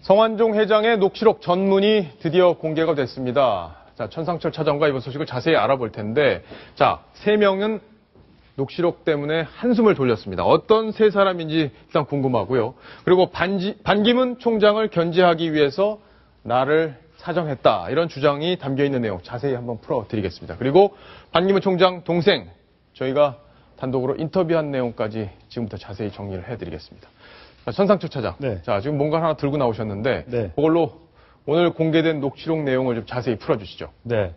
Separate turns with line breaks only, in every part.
성완종 회장의 녹취록 전문이 드디어 공개가 됐습니다. 자, 천상철 차장과 이번 소식을 자세히 알아볼 텐데, 자, 세 명은 녹취록 때문에 한숨을 돌렸습니다. 어떤 세 사람인지 일단 궁금하고요. 그리고 반기문 총장을 견제하기 위해서 나를 사정했다. 이런 주장이 담겨있는 내용 자세히 한번 풀어드리겠습니다. 그리고 반기문 총장 동생, 저희가 단독으로 인터뷰한 내용까지 지금부터 자세히 정리를 해드리겠습니다. 자, 천상철 차장.
네.
자, 지금 뭔가 하나 들고 나오셨는데,
네.
그걸로 오늘 공개된 녹취록 내용을 좀 자세히 풀어주시죠.
네.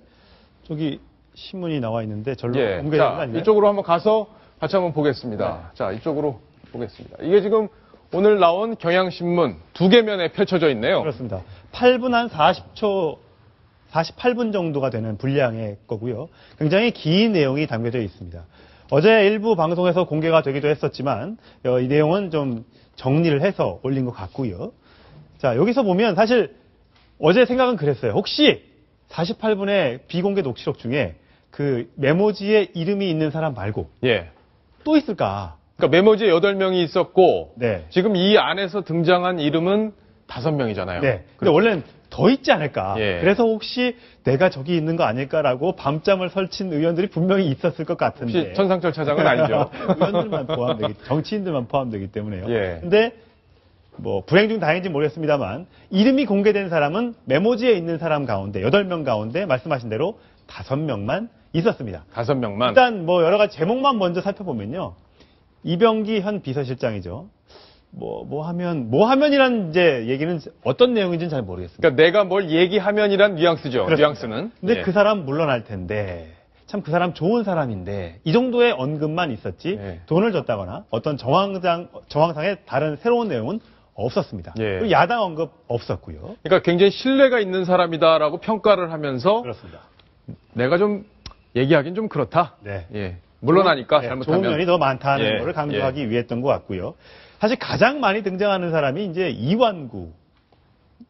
저기 신문이 나와 있는데 절로
예.
공개된 거
자,
아니에요?
이쪽으로 한번 가서 같이 한번 보겠습니다.
네.
자, 이쪽으로 보겠습니다. 이게 지금 오늘 나온 경향신문 두 개면에 펼쳐져 있네요.
그렇습니다. 8분 한 40초, 48분 정도가 되는 분량의 거고요. 굉장히 긴 내용이 담겨져 있습니다. 어제 일부 방송에서 공개가 되기도 했었지만 이 내용은 좀 정리를 해서 올린 것 같고요. 자, 여기서 보면 사실 어제 생각은 그랬어요. 혹시 48분의 비공개 녹취록 중에 그 메모지에 이름이 있는 사람 말고
예.
또 있을까?
그러니까 메모지에 8명이 있었고,
네.
지금 이 안에서 등장한 이름은 5명이잖아요.
네. 근데 원래는 더 있지 않을까.
예.
그래서 혹시 내가 저기 있는 거 아닐까라고 밤잠을 설친 의원들이 분명히 있었을 것 같은데.
혹시 천상철 차장은 아니죠?
의원들만 정치인들만 포함되기 때문에요.
예.
근데 뭐 불행 중 다행인지 모르겠습니다만 이름이 공개된 사람은 메모지에 있는 사람 가운데 8명 가운데 말씀하신 대로 5명만 있었습니다.
5명만.
일단 뭐 여러 가지 제목만 먼저 살펴보면요. 이병기 현 비서실장이죠. 뭐 하면이란 이제 얘기는 어떤 내용인지는 잘 모르겠습니다.
그러니까 내가 뭘 얘기하면이란 뉘앙스죠.
그렇습니다.
뉘앙스는.
근데
예.
그 사람 물러날 텐데 참 그 사람 좋은 사람인데 이 정도의 언급만 있었지
예.
돈을 줬다거나 어떤 정황상의 다른 새로운 내용은 없었습니다.
예.
그리고 야당 언급 없었고요.
그러니까 굉장히 신뢰가 있는 사람이다라고 평가를 하면서
그렇습니다.
내가 좀 얘기하긴 좀 그렇다.
네.
예. 물러나니까
네,
잘못하면.
좋은 면이 더 많다는
예,
것을 강조하기 위했던 것 같고요. 사실 가장 많이 등장하는 사람이 이제 이완구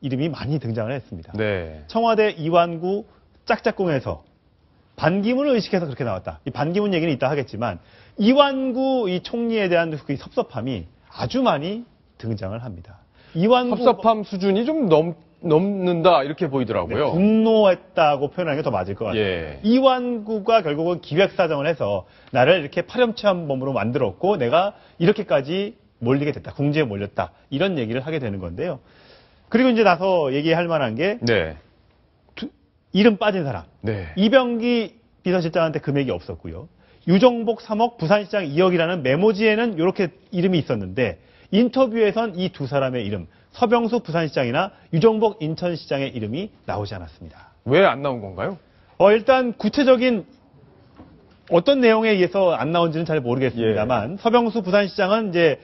이름이 많이 등장을 했습니다.
네.
청와대 이완구 짝짝꿍에서 반기문을 의식해서 그렇게 나왔다. 이 반기문 얘기는 이따 하겠지만 이완구 이 총리에 대한 그 섭섭함이 아주 많이 등장을 합니다. 이완구
섭섭함 수준이 좀 넘는다 이렇게 보이더라고요.
네, 분노했다고 표현하는 게 더 맞을 것 같아요.
예.
이완구가 결국은 기획사정을 해서 나를 이렇게 파렴치한범으로 만들었고 내가 이렇게까지 몰리게 됐다. 궁지에 몰렸다. 이런 얘기를 하게 되는 건데요. 그리고 이제 나서 얘기할 만한 게
네.
이름 빠진 사람.
네.
이병기 비서실장한테 금액이 없었고요. 유정복 3억, 부산시장 2억이라는 메모지에는 이렇게 이름이 있었는데 인터뷰에선 이 두 사람의 이름, 서병수 부산시장이나 유정복 인천시장의 이름이 나오지 않았습니다.
왜 안 나온 건가요?
일단 구체적인 어떤 내용에 의해서 안 나온지는 잘 모르겠습니다만 서병수 부산시장은 이제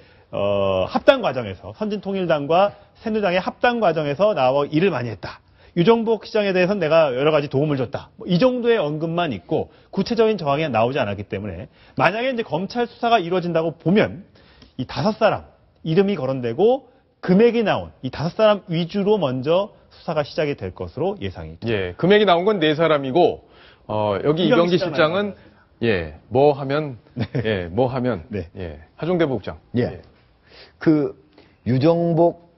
합당 과정에서 선진통일당과 새누리당의 합당 과정에서 나와 일을 많이 했다. 유정복 시장에 대해서는 내가 여러 가지 도움을 줬다. 이 정도의 언급만 있고 구체적인 정황이 나오지 않았기 때문에 만약에 이제 검찰 수사가 이루어진다고 보면 이 5사람 이름이 거론되고 금액이 나온 이 5사람 위주로 먼저 수사가 시작이 될 것으로 예상이 됩니다.
예. 금액이 나온 건 4사람이고 여기 이병기 실장은 예. 뭐 하면
네.
예. 뭐 하면
네.
예. 하종대 부국장.
예. 그 유정복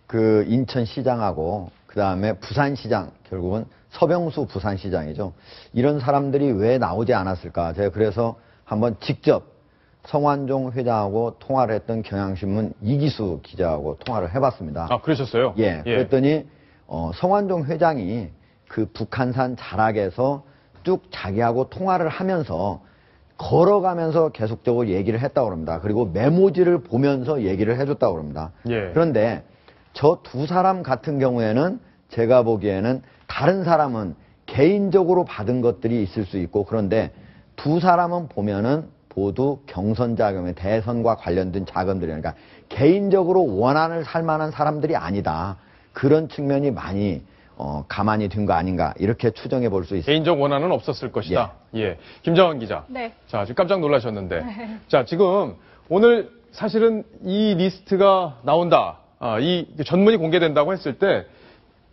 그 인천시장하고 그다음에 부산시장 결국은 서병수 부산시장이죠. 이런 사람들이 왜 나오지 않았을까? 제가 그래서 한번 직접 성완종 회장하고 통화를 했던 경향신문 이기수 기자하고 통화를 해봤습니다.
아, 그러셨어요?
예. 그랬더니 성완종 회장이 그 북한산 자락에서 쭉 자기하고 통화를 하면서 걸어가면서 계속적으로 얘기를 했다고 합니다. 그리고 메모지를 보면서 얘기를 해줬다고 합니다.
예.
그런데 저 두 사람 같은 경우에는 제가 보기에는 다른 사람은 개인적으로 받은 것들이 있을 수 있고 그런데 두 사람은 보면은 모두 경선 자금에 대선과 관련된 자금들이 그러니까 개인적으로 원한을 살 만한 사람들이 아니다. 그런 측면이 많이 가만히 둔 거 아닌가 이렇게 추정해 볼 수 있습니다.
개인적 원한은 없었을 것이다. 예. 김정은 기자.
네.
자, 지금 깜짝 놀라셨는데. 자, 지금 오늘 사실은 이 리스트가 나온다. 이 전문이 공개된다고 했을 때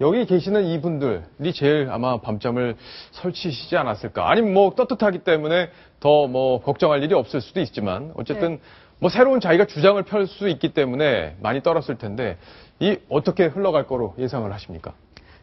여기 계시는 이분들이 제일 아마 밤잠을 설치시지 않았을까. 아니면 뭐 떳떳하기 때문에 더 뭐 걱정할 일이 없을 수도 있지만 어쨌든 뭐 새로운 자기가 주장을 펼 수 있기 때문에 많이 떨었을 텐데 이 어떻게 흘러갈 거로 예상을 하십니까?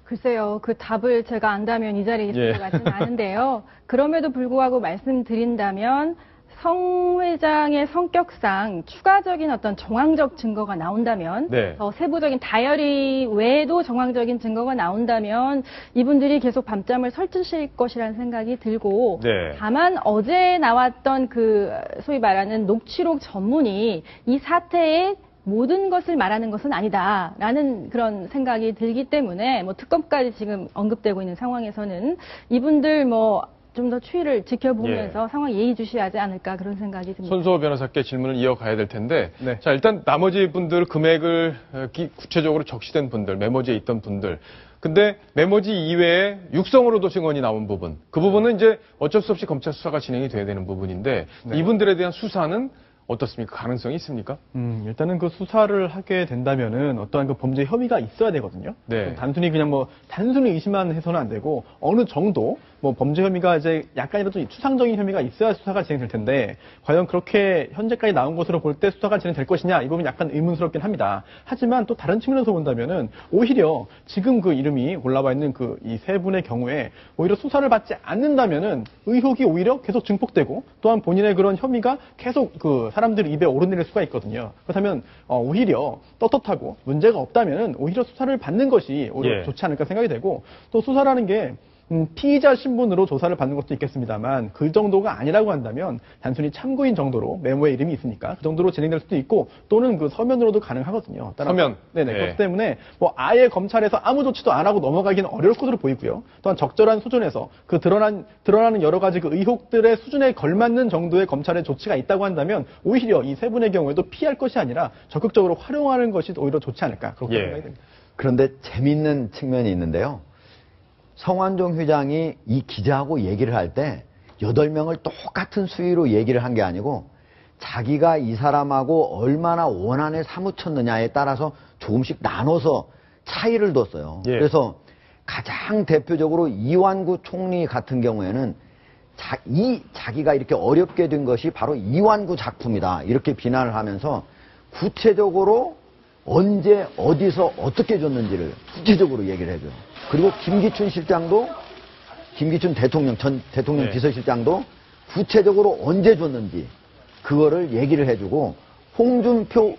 글쎄요, 그 답을 제가 안다면 이 자리에 있을 것 같지는 않은데요. 그럼에도 불구하고 말씀드린다면 성 회장의 성격상 추가적인 어떤 정황적 증거가 나온다면,
네.
더 세부적인 다이어리 외에도 정황적인 증거가 나온다면 이분들이 계속 밤잠을 설치실 것이라는 생각이 들고,
네.
다만 어제 나왔던 그 소위 말하는 녹취록 전문이 이 사태의 모든 것을 말하는 것은 아니다라는 그런 생각이 들기 때문에 뭐 특검까지 지금 언급되고 있는 상황에서는 이분들 뭐 좀 더 추이를 지켜보면서 상황 예의주시하지 않을까 그런 생각이 듭니다.
손수호 변호사께 질문을 이어가야 될 텐데,
네.
자, 일단 나머지 분들 금액을 구체적으로 적시된 분들, 메모지에 있던 분들, 근데 메모지 이외에 육성으로도 증언이 나온 부분, 그 부분은 이제 어쩔 수 없이 검찰 수사가 진행이 돼야 되는 부분인데, 이분들에 대한 수사는 어떻습니까? 가능성이 있습니까?
일단은 그 수사를 하게 된다면은 어떠한 그 범죄 혐의가 있어야 되거든요.
네.
단순히 그냥 뭐 단순히 의심만 해서는 안 되고 어느 정도 뭐 범죄 혐의가 이제 약간이라도 추상적인 혐의가 있어야 수사가 진행될 텐데 과연 그렇게 현재까지 나온 것으로 볼 때 수사가 진행될 것이냐 이 부분 약간 의문스럽긴 합니다. 하지만 또 다른 측면에서 본다면은 오히려 지금 그 이름이 올라와 있는 그 이 세 분의 경우에 오히려 수사를 받지 않는다면은 의혹이 오히려 계속 증폭되고 또한 본인의 그런 혐의가 계속 그 사람들 입에 오르내릴 수가 있거든요. 그렇다면 오히려 떳떳하고 문제가 없다면은 오히려 수사를 받는 것이 오히려
예.
좋지 않을까 생각이 되고 또 수사라는 게 피의자 신분으로 조사를 받는 것도 있겠습니다만 그 정도가 아니라고 한다면 단순히 참고인 정도로 메모에 이름이 있으니까 그 정도로 진행될 수도 있고 또는 그 서면으로도 가능하거든요. 따라서
서면?
네네.
네.
그렇기 때문에 뭐 아예 검찰에서 아무 조치도 안 하고 넘어가기는 어려울 것으로 보이고요. 또한 적절한 수준에서 그 드러나는 여러 가지 그 의혹들의 수준에 걸맞는 정도의 검찰의 조치가 있다고 한다면 오히려 이 세 분의 경우에도 피할 것이 아니라 적극적으로 활용하는 것이 오히려 좋지 않을까 그렇게
예.
생각이 됩니다.
그런데 재밌는 측면이 있는데요. 성완종 회장이 이 기자하고 얘기를 할 때 8명을 똑같은 수위로 얘기를 한 게 아니고 자기가 이 사람하고 얼마나 원한에 사무쳤느냐에 따라서 조금씩 나눠서 차이를 뒀어요.
예.
그래서 가장 대표적으로 이완구 총리 같은 경우에는 자기가 이렇게 어렵게 된 것이 바로 이완구 작품이다. 이렇게 비난을 하면서 구체적으로 언제 어디서 어떻게 줬는지를 구체적으로 얘기를 해줘요. 그리고 김기춘 실장도 김기춘 대통령 전 대통령
네.
비서실장도 구체적으로 언제 줬는지 그거를 얘기를 해주고 홍준표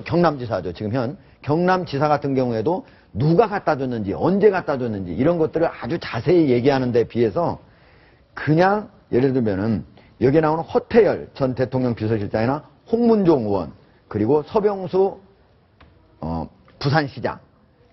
경남지사죠. 지금 현 경남지사 같은 경우에도 누가 갖다 줬는지 언제 갖다 줬는지 이런 것들을 아주 자세히 얘기하는 데 비해서 그냥 예를 들면은 여기에 나오는 허태열 전 대통령 비서실장이나 홍문종 의원 그리고 서병수 부산시장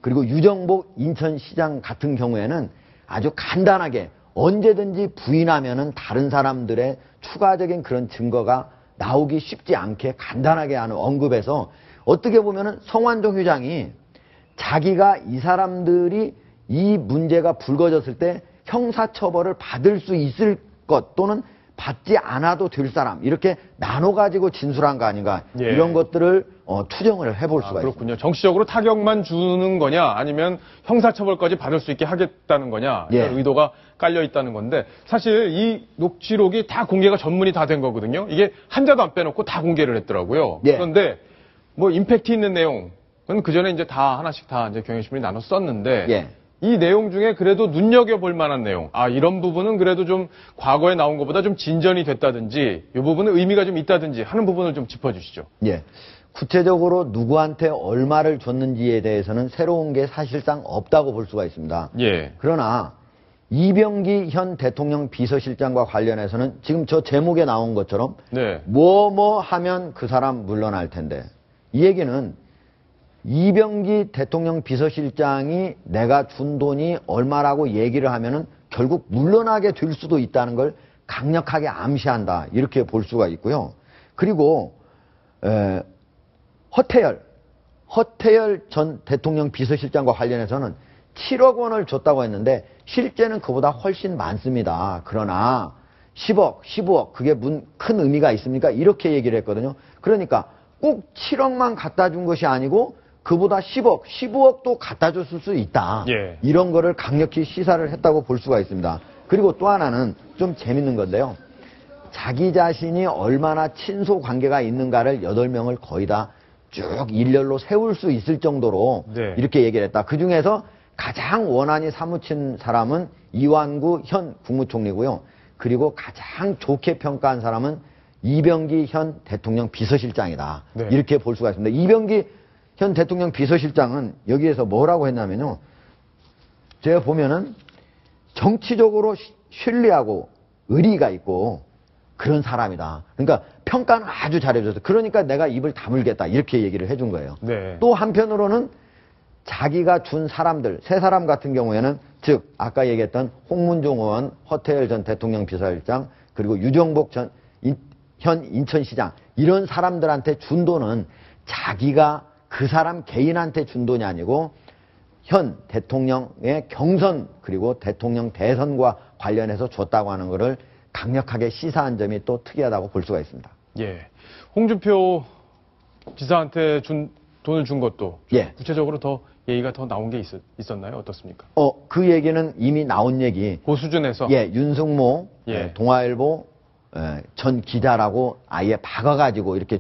그리고 유정복 인천시장 같은 경우에는 아주 간단하게 언제든지 부인하면은 다른 사람들의 추가적인 그런 증거가 나오기 쉽지 않게 간단하게 하는 언급에서 어떻게 보면은 성완종 회장이 자기가 이 사람들이 이 문제가 불거졌을 때 형사처벌을 받을 수 있을 것 또는 받지 않아도 될 사람 이렇게 나눠가지고 진술한 거 아닌가
예.
이런 것들을 추정을 해볼 수가 있습니다.
그렇군요. 정치적으로 타격만 주는 거냐 아니면 형사처벌까지 받을 수 있게 하겠다는 거냐 이런
예.
의도가 깔려 있다는 건데 사실 이 녹취록이 다 공개가 전문이 다 된 거거든요. 이게 한 자도 안 빼놓고 다 공개를 했더라고요.
예.
그런데 뭐 임팩트 있는 내용은 그 전에 이제 다 하나씩 다 이제 경향신문이 나눠 썼는데
예.
이 내용 중에 그래도 눈여겨볼 만한 내용, 이런 부분은 그래도 좀 과거에 나온 것보다 좀 진전이 됐다든지, 이 부분은 의미가 좀 있다든지 하는 부분을 좀 짚어주시죠.
예. 구체적으로 누구한테 얼마를 줬는지에 대해서는 새로운 게 사실상 없다고 볼 수가 있습니다.
예.
그러나 이병기 현 대통령 비서실장과 관련해서는 지금 저 제목에 나온 것처럼
네.
뭐뭐 하면 그 사람 물러날 텐데 이 얘기는 이병기 대통령 비서실장이 내가 준 돈이 얼마라고 얘기를 하면은 결국 물러나게 될 수도 있다는 걸 강력하게 암시한다. 이렇게 볼 수가 있고요. 그리고 허태열 전 대통령 비서실장과 관련해서는 7억 원을 줬다고 했는데 실제는 그보다 훨씬 많습니다. 그러나 10억, 15억 그게 큰 의미가 있습니까? 이렇게 얘기를 했거든요. 그러니까 꼭 7억만 갖다 준 것이 아니고 그보다 10억, 15억도 갖다 줬을 수 있다.
예.
이런 거를 강력히 시사를 했다고 볼 수가 있습니다. 그리고 또 하나는 좀 재밌는 건데요. 자기 자신이 얼마나 친소 관계가 있는가를 8명을 거의 다 쭉 일렬로 세울 수 있을 정도로
네.
이렇게 얘기를 했다. 그 중에서 가장 원한이 사무친 사람은 이완구 현 국무총리고요. 그리고 가장 좋게 평가한 사람은 이병기 현 대통령 비서실장이다.
네.
이렇게 볼 수가 있습니다. 이병기 현 대통령 비서실장은 여기에서 뭐라고 했냐면요. 제가 보면은 정치적으로 신뢰하고 의리가 있고 그런 사람이다. 그러니까 평가는 아주 잘해줘서 그러니까 내가 입을 다물겠다. 이렇게 얘기를 해준 거예요.
네.
또 한편으로는 자기가 준 사람들, 세 사람 같은 경우에는 즉 아까 얘기했던 홍문종 의원, 허태열 전 대통령 비서실장 그리고 유정복 현 인천시장 이런 사람들한테 준 돈은 자기가 그 사람 개인한테 준 돈이 아니고 현 대통령의 경선 그리고 대통령 대선과 관련해서 줬다고 하는 것을 강력하게 시사한 점이 또 특이하다고 볼 수가 있습니다.
예. 홍준표 지사한테 돈을 준 것도
예.
구체적으로 더 얘기가 더 나온 게 있었나요? 어떻습니까?
그 얘기는 이미 나온 얘기.
그 수준에서
예, 윤승모
예.
동아일보 전 기자라고 아예 박아가지고 이렇게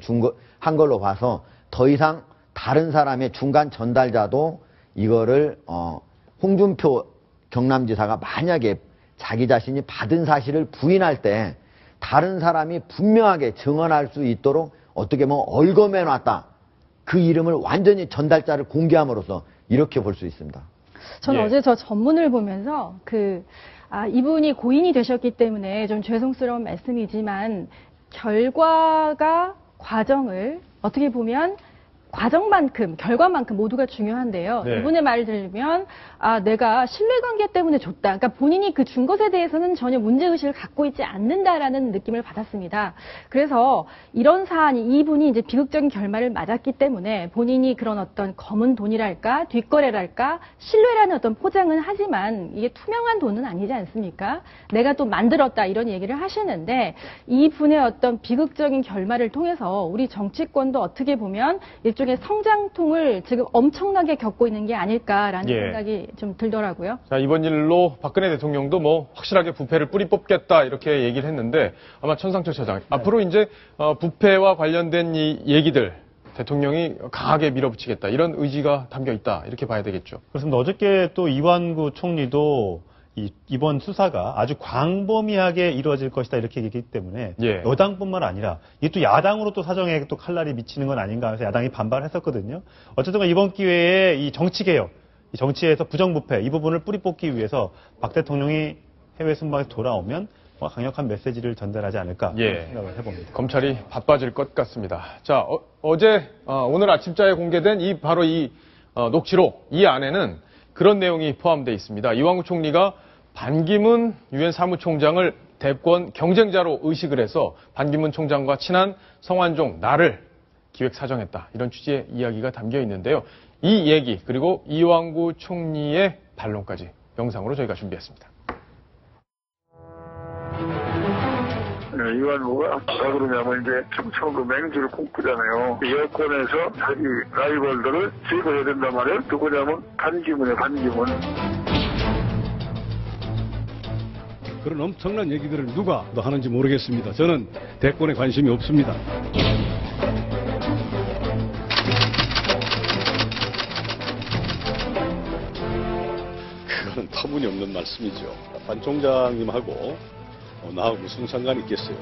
한 걸로 봐서 더 이상 다른 사람의 중간 전달자도 이거를 홍준표 경남지사가 만약에 자기 자신이 받은 사실을 부인할 때 다른 사람이 분명하게 증언할 수 있도록 어떻게 보면 얼검해 놨다. 그 이름을 완전히 전달자를 공개함으로써 이렇게 볼 수 있습니다.
저는
예.
어제 저 전문을 보면서 이분이 고인이 되셨기 때문에 좀 죄송스러운 말씀이지만 결과가 과정을 어떻게 보면 과정만큼, 결과만큼 모두가 중요한데요.
네.
이분의 말을 들으면, 내가 신뢰관계 때문에 줬다. 그러니까 본인이 그 준 것에 대해서는 전혀 문제의식을 갖고 있지 않는다라는 느낌을 받았습니다. 그래서 이런 사안이 이분이 이제 비극적인 결말을 맞았기 때문에 본인이 그런 어떤 검은 돈이랄까, 뒷거래랄까, 신뢰라는 어떤 포장은 하지만 이게 투명한 돈은 아니지 않습니까? 내가 또 만들었다 이런 얘기를 하시는데 이분의 어떤 비극적인 결말을 통해서 우리 정치권도 어떻게 보면 일종의 성장통을 지금 엄청나게 겪고 있는 게 아닐까라는
예.
생각이 좀 들더라고요.
자, 이번 일로 박근혜 대통령도 뭐 확실하게 부패를 뿌리 뽑겠다 이렇게 얘기를 했는데 아마 천상철 차장 앞으로 이제 부패와 관련된 이 얘기들 대통령이 강하게 밀어붙이겠다 이런 의지가 담겨 있다 이렇게 봐야 되겠죠.
그렇습니다. 어저께 또 이완구 총리도 이번 수사가 아주 광범위하게 이루어질 것이다 이렇게 얘기했기 때문에
예.
여당뿐만 아니라 이게 또 야당으로 또 사정에 또 칼날이 미치는 건 아닌가 해서 야당이 반발했었거든요. 어쨌든 이번 기회에 이 정치개혁, 이 정치에서 부정부패 이 부분을 뿌리 뽑기 위해서 박 대통령이 해외 순방에서 돌아오면 강력한 메시지를 전달하지 않을까
예.
생각을 해봅니다.
검찰이 바빠질 것 같습니다. 자, 어제 오늘 아침자에 공개된 바로 이 녹취록 이 안에는 그런 내용이 포함되어 있습니다. 이완구 총리가 반기문 유엔 사무총장을 대권 경쟁자로 의식을 해서 반기문 총장과 친한 성완종 나를 기획사정했다. 이런 취지의 이야기가 담겨 있는데요. 이 얘기 그리고 이완구 총리의 반론까지 영상으로 저희가 준비했습니다.
이완구가 뭐라 그러냐면 이제 청청 그 맹주를 꿈꾸잖아요. 여권에서 자기 라이벌들을 제거해야 된단 말이에요. 누구냐면 반기문이에요, 반기문.
그런 엄청난 얘기들을 누가 더 하는지 모르겠습니다. 저는 대권에 관심이 없습니다. 그거는 터무니없는 말씀이죠. 반 총장님하고 나하고 무슨 상관이 있겠어요.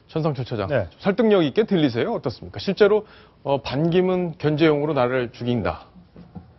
천상철 차장,
네.
설득력 있게 들리세요? 어떻습니까? 실제로 반기문 견제용으로 나를 죽인다.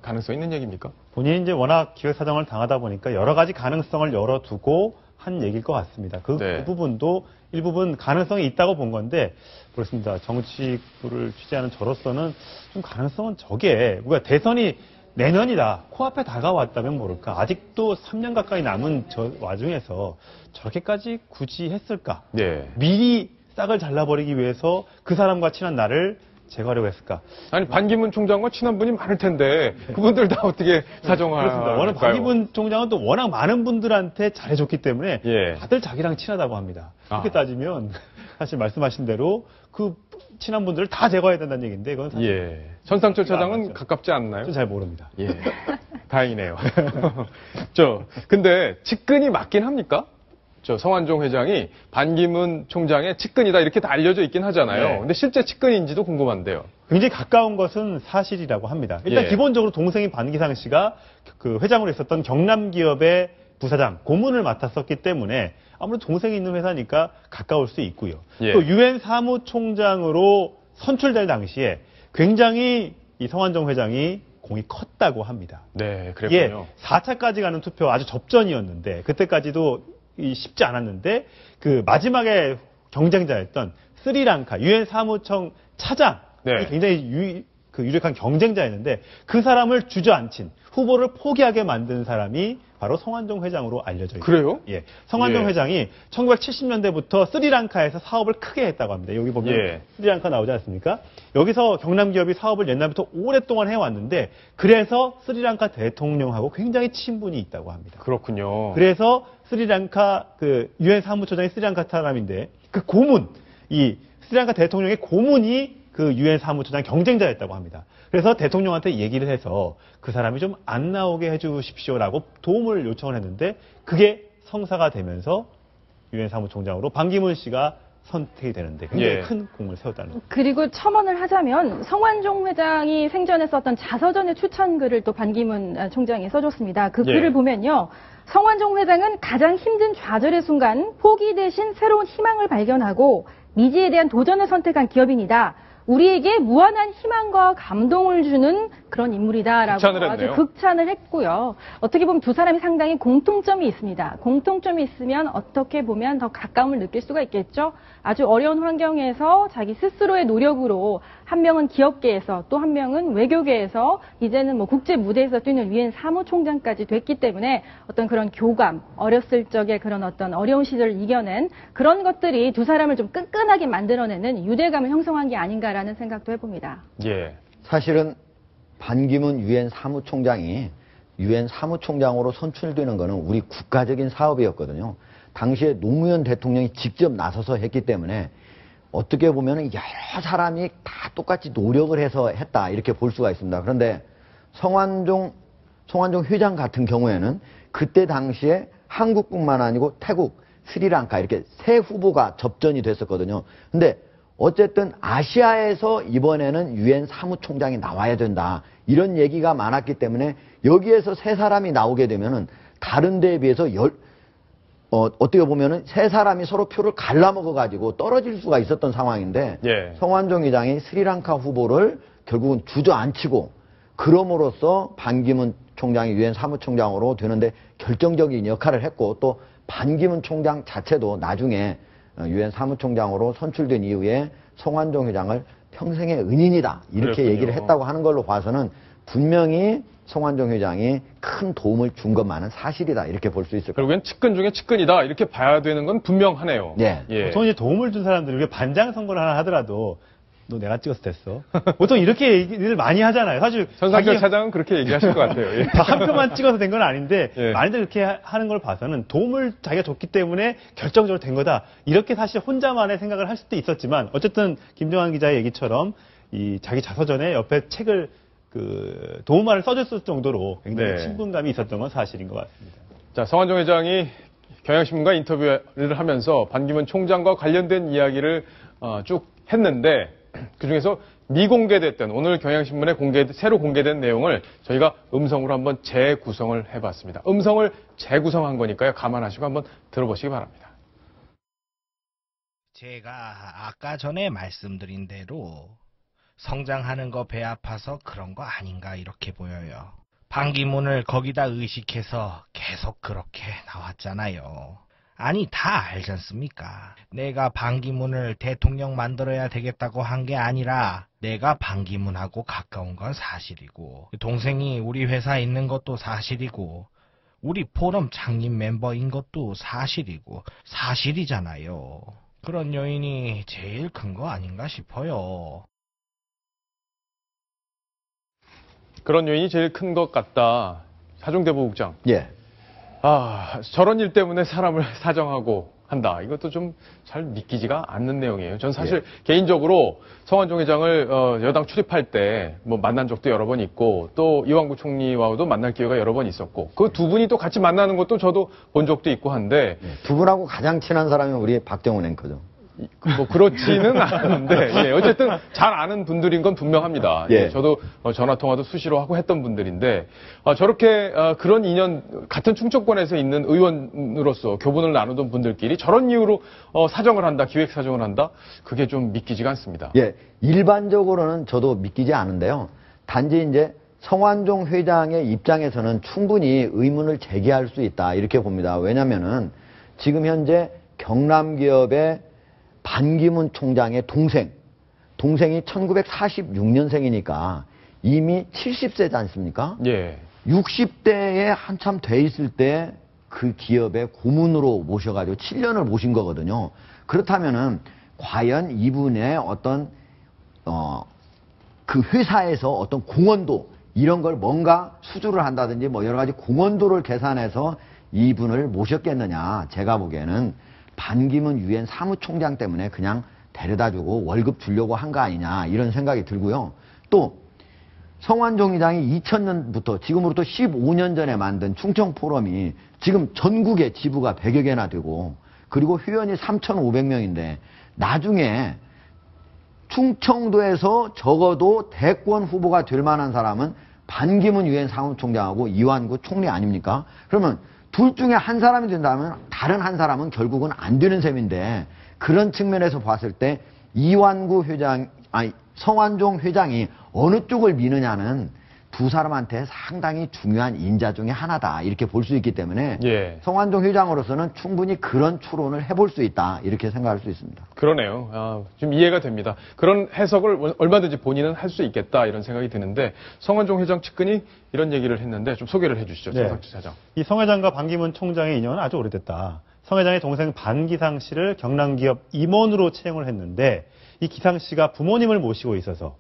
가능성 있는 얘기입니까?
본인이 이제 워낙 기획사정을 당하다 보니까 여러 가지 가능성을 열어두고 한 얘기일 것 같습니다. 그 부분도 일부분 가능성이 있다고 본 건데 그렇습니다. 정치부를 취재하는 저로서는 좀 가능성은 적게 우리가 대선이 내년이다. 코앞에 다가왔다면 모를까. 아직도 3년 가까이 남은 저 와중에서 저렇게까지 굳이 했을까.
네.
미리 싹을 잘라버리기 위해서 그 사람과 친한 나를 제거하려고 했을까.
아니 반기문 총장과 친한 분이 많을 텐데 그분들 다 어떻게 사정할까요?
그렇습니다. 워낙 반기문 총장은 또 워낙 많은 분들한테 잘해줬기 때문에
예.
다들 자기랑 친하다고 합니다. 그렇게 따지면 사실 말씀하신 대로 그 친한 분들을 다 제거해야 된다는 얘기인데 이건 사실
예. 천상철 차장은
맞죠.
가깝지 않나요?
좀 잘 모릅니다.
예. 다행이네요. 근데 측근이 맞긴 합니까? 성완종 회장이 반기문 총장의 측근이다 이렇게 다 알려져 있긴 하잖아요.
네.
근데 실제 측근인지도 궁금한데요.
굉장히 가까운 것은 사실이라고 합니다. 일단
예.
기본적으로 동생인 반기상 씨가 그 회장으로 있었던 경남기업의 부사장, 고문을 맡았었기 때문에 아무래도 동생이 있는 회사니까 가까울 수 있고요.
예.
또 유엔 사무총장으로 선출될 당시에 굉장히 이 성완종 회장이 공이 컸다고 합니다.
네,
예,
그랬군요.
4차까지 가는 투표 아주 접전이었는데 그때까지도 쉽지 않았는데 그 마지막에 경쟁자였던 스리랑카 유엔 사무청 차장이
네.
굉장히 유력한 경쟁자였는데 그 사람을 주저앉힌 후보를 포기하게 만든 사람이 바로 성완종 회장으로 알려져 있습니다.
그래요?
예, 성완종
예.
회장이 1970년대부터 스리랑카에서 사업을 크게 했다고 합니다. 여기 보면
예.
스리랑카 나오지 않습니까? 여기서 경남기업이 사업을 옛날부터 오랫동안 해왔는데 그래서 스리랑카 대통령하고 굉장히 친분이 있다고 합니다.
그렇군요.
그래서 스리랑카 그 유엔 사무처장이 스리랑카 사람인데 그 고문 이 스리랑카 대통령의 고문이 그 유엔 사무처장 경쟁자였다고 합니다. 그래서 대통령한테 얘기를 해서 그 사람이 좀 안 나오게 해주십시오라고 도움을 요청을 했는데 그게 성사가 되면서 유엔 사무총장으로 반기문 씨가 선택이 되는데 굉장히
예.
큰 공을 세웠다는 거죠.
그리고 첨언을 하자면 성완종 회장이 생전에 썼던 자서전의 추천글을 또 반기문 총장이 써줬습니다. 그
예.
글을 보면요. 성완종 회장은 가장 힘든 좌절의 순간 포기 대신 새로운 희망을 발견하고 미지에 대한 도전을 선택한 기업인이다. 우리에게 무한한 희망과 감동을 주는 그런 인물이다라고
극찬을
아주
했네요.
극찬을 했고요. 어떻게 보면 두 사람이 상당히 공통점이 있습니다. 공통점이 있으면 어떻게 보면 더 가까움을 느낄 수가 있겠죠. 아주 어려운 환경에서 자기 스스로의 노력으로 한 명은 기업계에서 또 한 명은 외교계에서 이제는 뭐 국제 무대에서 뛰는 유엔 사무총장까지 됐기 때문에 어떤 그런 교감, 어렸을 적의 그런 어떤 어려운 시절을 이겨낸 그런 것들이 두 사람을 좀 끈끈하게 만들어내는 유대감을 형성한 게 아닌가라는 생각도 해봅니다.
예.
사실은 반기문 유엔 사무총장이 유엔 사무총장으로 선출되는 것은 우리 국가적인 사업이었거든요. 당시에 노무현 대통령이 직접 나서서 했기 때문에 어떻게 보면 여러 사람이 다 똑같이 노력을 해서 했다 이렇게 볼 수가 있습니다. 그런데 성완종 회장 같은 경우에는 그때 당시에 한국뿐만 아니고 태국, 스리랑카 이렇게 세 후보가 접전이 됐었거든요. 근데 어쨌든 아시아에서 이번에는 유엔 사무총장이 나와야 된다. 이런 얘기가 많았기 때문에 여기에서 세 사람이 나오게 되면은 다른 데에 비해서 어떻게 보면은 세 사람이 서로 표를 갈라먹어 가지고 떨어질 수가 있었던 상황인데
예.
성완종 회장이 스리랑카 후보를 결국은 주저앉히고 그럼으로써 반기문 총장이 유엔 사무총장으로 되는데 결정적인 역할을 했고 또 반기문 총장 자체도 나중에 유엔 사무총장으로 선출된 이후에 성완종 회장을 평생의 은인이다 이렇게
그랬군요.
얘기를 했다고 하는 걸로 봐서는 분명히 성완종 회장이 큰 도움을 준 것만은 사실이다 이렇게 볼 수 있을 것 같아요.
결국엔 측근 중에 측근이다 이렇게 봐야 되는 건 분명하네요.
네.
예.
보통 이제 도움을 준 사람들이 반장 선거를 하나 하더라도 너 내가 찍어서 됐어. 보통 이렇게 얘기를 많이 하잖아요. 사실
천상철
자기-
차장은 그렇게 얘기하실 것 같아요. 예.
다 한 표만 찍어서 된 건 아닌데
예.
많이들 그렇게 하는 걸 봐서는 도움을 자기가 줬기 때문에 결정적으로 된 거다. 이렇게 사실 혼자만의 생각을 할 수도 있었지만 어쨌든 김정환 기자의 얘기처럼 이 자기 자서전에 옆에 책을 그 도움말을 써줬을 정도로 굉장히
네.
친분감이 있었던 건 사실인 것 같습니다.
자, 성완종 회장이 경향신문과 인터뷰를 하면서 반기문 총장과 관련된 이야기를 쭉 했는데 그중에서 미공개됐던 오늘 경향신문에 새로 공개된 내용을 저희가 음성으로 한번 재구성을 해봤습니다. 음성을 재구성한 거니까요. 감안하시고 한번 들어보시기 바랍니다.
제가 아까 전에 말씀드린 대로 성장하는 거 배 아파서 그런 거 아닌가 이렇게 보여요. 반기문을 거기다 의식해서 계속 그렇게 나왔잖아요. 아니 다 알지 않습니까? 내가 반기문을 대통령 만들어야 되겠다고 한 게 아니라 내가 반기문하고 가까운 건 사실이고 동생이 우리 회사에 있는 것도 사실이고 우리 포럼 창립 멤버인 것도 사실이고 사실이잖아요. 그런 요인이 제일 큰 거 아닌가 싶어요.
그런 요인이 제일 큰 것 같다. 사중대보국장.
예.
저런 일 때문에 사람을 사정하고 한다. 이것도 좀 잘 믿기지가 않는 내용이에요. 전 사실 개인적으로 성완종 회장을 여당 출입할 때 뭐 만난 적도 여러 번 있고 또 이완구 총리와도 만날 기회가 여러 번 있었고 그 두 분이 또 같이 만나는 것도 저도 본 적도 있고 한데
두 분하고 가장 친한 사람이 우리 박정훈 앵커죠.
뭐 그렇지는 않은데 예, 어쨌든 잘 아는 분들인 건 분명합니다. 예, 저도 전화 통화도 수시로 하고 했던 분들인데 저렇게 그런 인연 같은 충청권에서 있는 의원으로서 교분을 나누던 분들끼리 저런 이유로 사정을 한다, 기획 사정을 한다, 그게 좀 믿기지가 않습니다.
예, 일반적으로는 저도 믿기지 않은데요. 단지 이제 성완종 회장의 입장에서는 충분히 의문을 제기할 수 있다 이렇게 봅니다. 왜냐하면은 지금 현재 경남기업의 반기문 총장의 동생이 1946년생이니까 이미 70세지 않습니까?
예.
60대에 한참 돼 있을 때 그 기업의 고문으로 모셔가지고 7년을 모신 거거든요. 그렇다면은 과연 이분의 어떤 그 회사에서 어떤 공헌도 이런 걸 뭔가 수주를 한다든지 뭐 여러 가지 공헌도를 계산해서 이분을 모셨겠느냐. 제가 보기에는 반기문 유엔 사무총장 때문에 그냥 데려다주고 월급 주려고 한 거 아니냐 이런 생각이 들고요. 또 성완종 회장이 2000년부터 지금으로부터 15년 전에 만든 충청포럼이 지금 전국에 지부가 100여 개나 되고 그리고 회원이 3,500명인데 나중에 충청도에서 적어도 대권 후보가 될 만한 사람은 반기문 유엔 사무총장하고 이완구 총리 아닙니까? 그러면 둘 중에 한 사람이 된다면 다른 한 사람은 결국은 안 되는 셈인데 그런 측면에서 봤을 때 성완종 회장이 어느 쪽을 미느냐는 두 사람한테 상당히 중요한 인자 중에 하나다 이렇게 볼 수 있기 때문에 성완종 회장으로서는 충분히 그런 추론을 해볼 수 있다 이렇게 생각할 수 있습니다.
그러네요. 좀 이해가 됩니다. 그런 해석을 얼마든지 본인은 할 수 있겠다 이런 생각이 드는데 성완종 회장 측근이 이런 얘기를 했는데 좀 소개를 해주시죠. 정상주 사장.
이 성 회장과 반기문 총장의 인연은 아주 오래됐다. 성 회장의 동생 반기상 씨를 경남기업 임원으로 채용을 했는데 이 기상 씨가 부모님을 모시고 있어서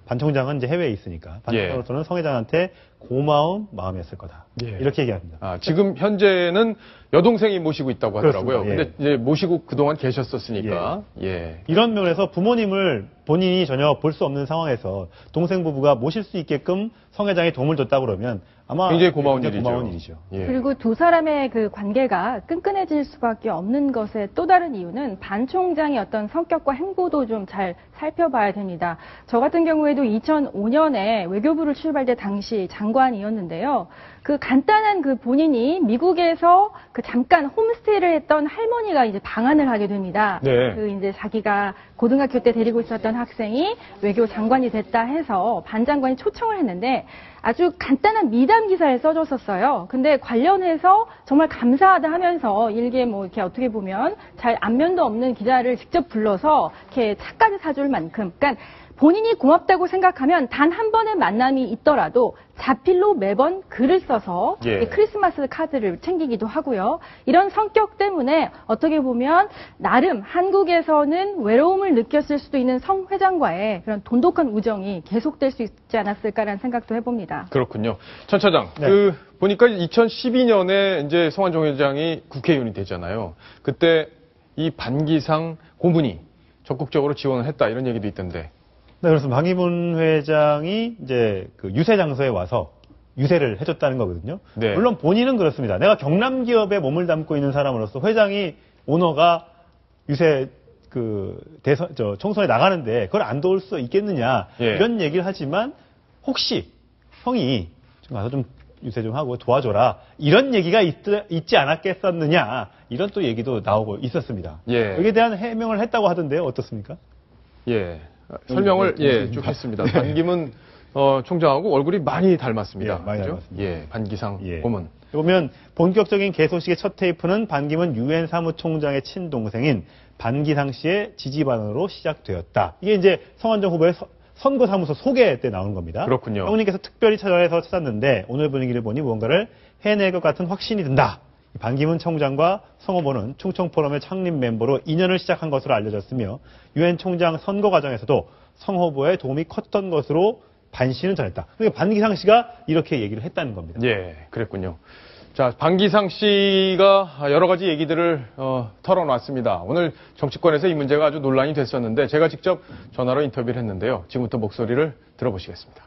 반 총장은 이제 해외에 있으니까 반 총장으로서는 성 회장한테 고마운 마음이었을 거다. 이렇게 얘기합니다.
지금 현재는 여동생이 모시고 있다고 하더라고요. 근데 이제 모시고 그동안 계셨었으니까.
이런 면에서 부모님을 본인이 전혀 볼 수 없는 상황에서 동생 부부가 모실 수 있게끔 성 회장이 도움을 줬다고 그러면 아마
굉장히 고마운
일이죠.
그리고 두 사람의 그 관계가 끈끈해질 수밖에 없는 것의 또 다른 이유는 반 총장의 어떤 성격과 행보도 좀 잘 살펴봐야 됩니다. 저 같은 경우에도 2005년에 외교부를 출발할 때 당시 장관이었는데요. 그 간단한 그 본인이 미국에서 그 잠깐 홈스테이를 했던 할머니가 이제 방한을 하게 됩니다. 그 이제 자기가 고등학교 때 데리고 있었던 학생이 외교 장관이 됐다 해서 반 장관이 초청을 했는데 아주 간단한 미담 기사를 써줬었어요. 근데 관련해서 정말 감사하다 하면서 일개 뭐 이렇게 어떻게 보면 잘 안면도 없는 기자를 직접 불러서 이렇게 차까지 사줄 만큼, 그러니까 본인이 고맙다고 생각하면 단 한 번의 만남이 있더라도 자필로 매번 글을 써서 크리스마스 카드를 챙기기도 하고요. 이런 성격 때문에 어떻게 보면 나름 한국에서는 외로움을 느꼈을 수도 있는 성 회장과의 그런 돈독한 우정이 계속될 수 있지 않았을까라는 생각도 해봅니다.
그렇군요. 천 차장, 보니까 2012년에 이제 성완종 회장이 국회의원이 되잖아요. 그때 이 반기상 고문이 적극적으로 지원을 했다 이런 얘기도 있던데.
네, 그렇습니다. 반기문 회장이 이제 그 유세 장소에 와서 유세를 해줬다는 거거든요. 물론 본인은 그렇습니다. 내가 경남 기업에 몸을 담고 있는 사람으로서 회장이 오너가 유세 총선에 나가는데 그걸 안 도울 수 있겠느냐 이런 얘기를 하지만 혹시 형이 좀 가서 좀 유세 좀 하고 도와줘라 이런 얘기가 있지 않았겠었느냐 이런 또 얘기도 나오고 있었습니다. 여기에 대한 해명을 했다고 하던데요. 어떻습니까?
설명을 쭉 했습니다. 반기문 총장하고 얼굴이 많이 닮았습니다.
많이 닮았습니다.
반기상 고문.
보면 본격적인 개소식의 첫 테이프는 반기문 유엔 사무총장의 친동생인 반기상 씨의 지지반으로 시작되었다. 이게 이제 성완종 후보의 선거사무소 소개 때 나오는 겁니다.
그렇군요.
형님께서 특별히 찾아와서 찾았는데 오늘 분위기를 보니 무언가를 해낼 것 같은 확신이 든다. 반기문 총장과 성 후보는 충청포럼의 창립 멤버로 인연을 시작한 것으로 알려졌으며 유엔 총장 선거 과정에서도 성 후보의 도움이 컸던 것으로 반 씨는 전했다. 그러니까 반기상 씨가 이렇게 얘기를 했다는 겁니다.
그랬군요. 자, 방기상 씨가 여러 가지 얘기들을 털어놨습니다. 오늘 정치권에서 이 문제가 아주 논란이 됐었는데 제가 직접 전화로 인터뷰를 했는데요. 지금부터 목소리를 들어보시겠습니다.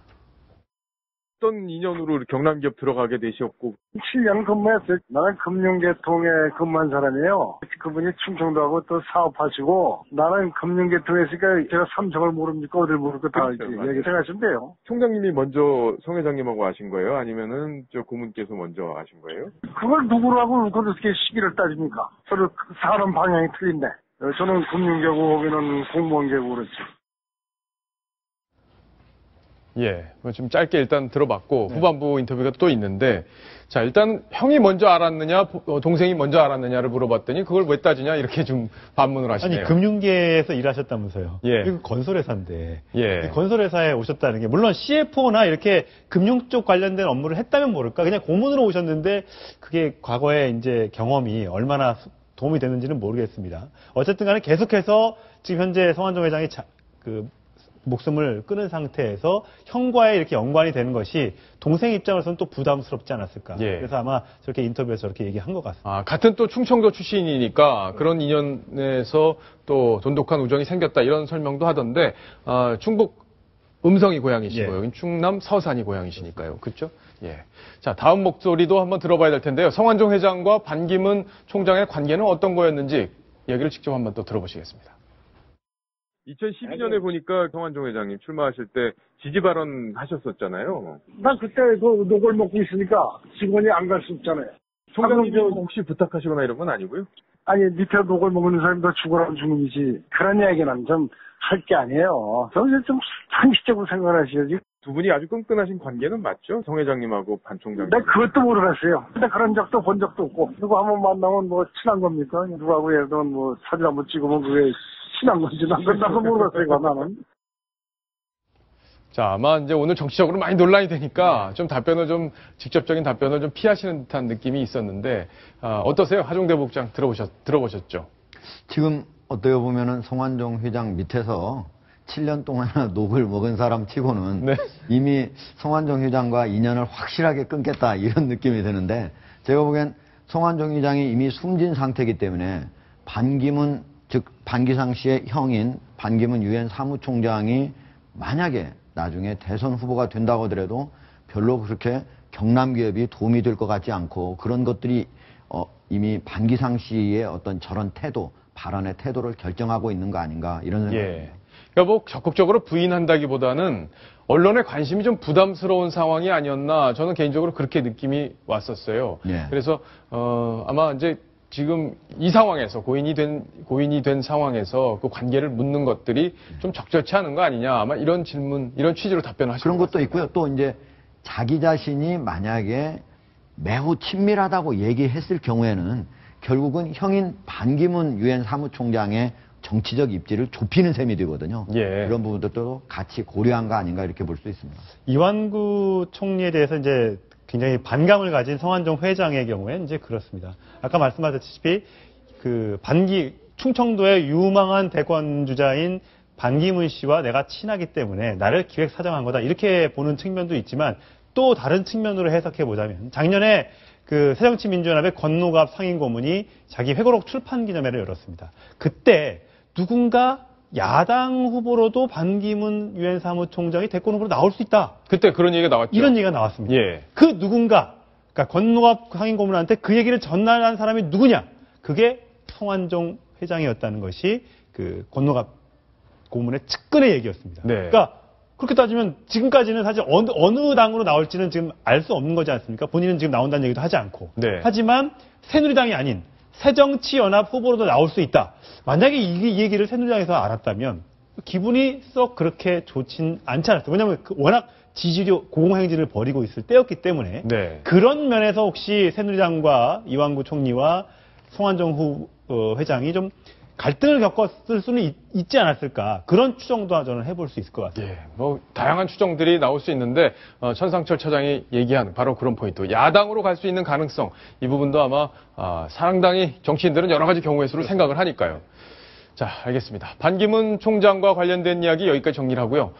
어떤 인연으로 경남기업 들어가게 되셨고
7년 근무했어요. 나는 금융계통에 근무한 사람이에요. 그분이 충청도하고 또 사업하시고 나는 금융계통에 있으니까 제가 삼성을 모릅니까? 어딜 모르고 다
그렇죠,
이렇게
맞아요.
얘기하시면 돼요.
총장님이 먼저 송 회장님하고 아신 거예요? 아니면은 저 고문께서 먼저 아신 거예요?
그걸 누구로 하고 그렇게 시기를 따집니까? 서로 사람 방향이 틀린데. 저는 금융계고 거기는 공무원계고 그렇지.
예, 좀 짧게 일단 들어봤고 후반부 인터뷰가 또 있는데 자 일단 형이 먼저 알았느냐 동생이 먼저 알았느냐를 물어봤더니 그걸 왜 따지냐 이렇게 좀 반문을 하시네요.
아니 금융계에서 일하셨다면서요.
예.
이거 건설회사인데
예.
건설회사에 오셨다는 게 물론 CFO나 이렇게 금융 쪽 관련된 업무를 했다면 모를까 그냥 고문으로 오셨는데 그게 과거에 이제 경험이 얼마나 도움이 되는지는 모르겠습니다. 어쨌든 간에 계속해서 지금 현재 성완종 회장이 목숨을 끊은 상태에서 형과의 이렇게 연관이 되는 것이 동생 입장에서는 또 부담스럽지 않았을까.
예.
그래서 아마 저렇게 인터뷰에서 저렇게 얘기한 것 같습니다.
아, 같은 또 충청도 출신이니까 그런 인연에서 또 돈독한 우정이 생겼다 이런 설명도 하던데 충북 음성이 고향이시고
예.
여긴 충남 서산이 고향이시니까요. 그렇죠? 예. 자, 다음 목소리도 한번 들어봐야 될 텐데요. 성완종 회장과 반기문 총장의 관계는 어떤 거였는지 얘기를 직접 한번 또 들어보시겠습니다. 2012년에 보니까 성완종 회장님 출마하실 때 지지 발언 하셨었잖아요.
난 그때 그 녹을 먹고 있으니까 직원이 안 갈 수 없잖아요.
총장님 혹시 부탁하시거나 이런 건 아니고요?
아니 밑에 녹을 먹는 사람이 더 죽으라면 죽음이지. 그런 이야기는 좀 할 게 아니에요. 저는 좀 상식적으로 생각하셔야지.
두 분이 아주 끈끈하신 관계는 맞죠? 성 회장님하고 반 총장님.
내가 그것도 모르겠어요. 근데 그런 적도 본 적도 없고. 누구 한번 만나면 뭐 친한 겁니까? 누구하고 해도 뭐 사진 한번 찍으면 그게 친한 건지 나도 모르겠어요. 나는.
자, 아마 이제 오늘 정치적으로 많이 논란이 되니까 좀 답변을 좀 직접적인 답변을 좀 피하시는 듯한 느낌이 있었는데 어떠세요? 하종대 부국장 들어보셨죠?
지금 어떻게 보면은 성완종 회장 밑에서 7년 동안 녹을 먹은 사람 치고는
네.
이미 성완종 회장과 인연을 확실하게 끊겠다 이런 느낌이 드는데 제가 보기엔 성완종 회장이 이미 숨진 상태이기 때문에 반기문 즉 반기상 씨의 형인 반기문 유엔 사무총장이 만약에 나중에 대선 후보가 된다고 하더라도 별로 그렇게 경남기업이 도움이 될 것 같지 않고 그런 것들이 이미 반기상 씨의 어떤 저런 태도, 발언의 태도를 결정하고 있는 거 아닌가 이런 생각이 듭니다.
예. 그러니까 뭐 적극적으로 부인한다기보다는 언론의 관심이 좀 부담스러운 상황이 아니었나 저는 개인적으로 그렇게 느낌이 왔었어요.
예.
그래서 아마 이제 지금 이 상황에서 고인이 된 상황에서 그 관계를 묻는 것들이 좀 적절치 않은 거 아니냐 아마 이런 질문 이런 취지로 답변하시는
그런 것도 있고요. 또 이제 자기 자신이 만약에 매우 친밀하다고 얘기했을 경우에는 결국은 형인 반기문 유엔 사무총장의 정치적 입지를 좁히는 셈이 되거든요.
예.
그런 부분들도 같이 고려한 거 아닌가 이렇게 볼 수 있습니다.
이완구 총리에 대해서 이제 굉장히 반감을 가진 성완종 회장의 경우에는 이제 그렇습니다. 아까 말씀하셨다시피 충청도의 유망한 대권 주자인 반기문 씨와 내가 친하기 때문에 나를 기획사정한 거다 이렇게 보는 측면도 있지만 또 다른 측면으로 해석해 보자면 작년에 새정치민주연합의 권노갑 상임고문이 자기 회고록 출판 기념회를 열었습니다. 그때 누군가 야당 후보로도 반기문 유엔 사무총장이 대권 후보로 나올 수 있다.
그때 그런 얘기가 나왔죠.
이런 얘기가 나왔습니다.
예.
그 누군가, 그러니까 권노갑 상임고문한테 그 얘기를 전달한 사람이 누구냐? 그게 성완종 회장이었다는 것이 권노갑 고문의 측근의 얘기였습니다.
네.
그러니까 그렇게 따지면 지금까지는 사실 어느 당으로 나올지는 지금 알 수 없는 거지 않습니까? 본인은 지금 나온다는 얘기도 하지 않고.
네.
하지만 새누리당이 아닌 새정치연합 후보로도 나올 수 있다. 만약에 이 얘기를 새누리당에서 알았다면 기분이 썩 그렇게 좋진 않지 않았어요. 왜냐하면 워낙 지지율 공행진을 벌이고 있을 때였기 때문에
네.
그런 면에서 혹시 새누리당과 이완구 총리와 송완종 회장이 좀 갈등을 겪었을 수는 있지 않았을까. 그런 추정도 저는 해볼 수 있을 것 같습니다.
예, 뭐 다양한 추정들이 나올 수 있는데 천상철 차장이 얘기한 바로 그런 포인트, 야당으로 갈 수 있는 가능성 이 부분도 아마 상당히 정치인들은 여러 가지 경우의 수를 생각을 하니까요. 자, 알겠습니다. 반기문 총장과 관련된 이야기 여기까지 정리를 하고요.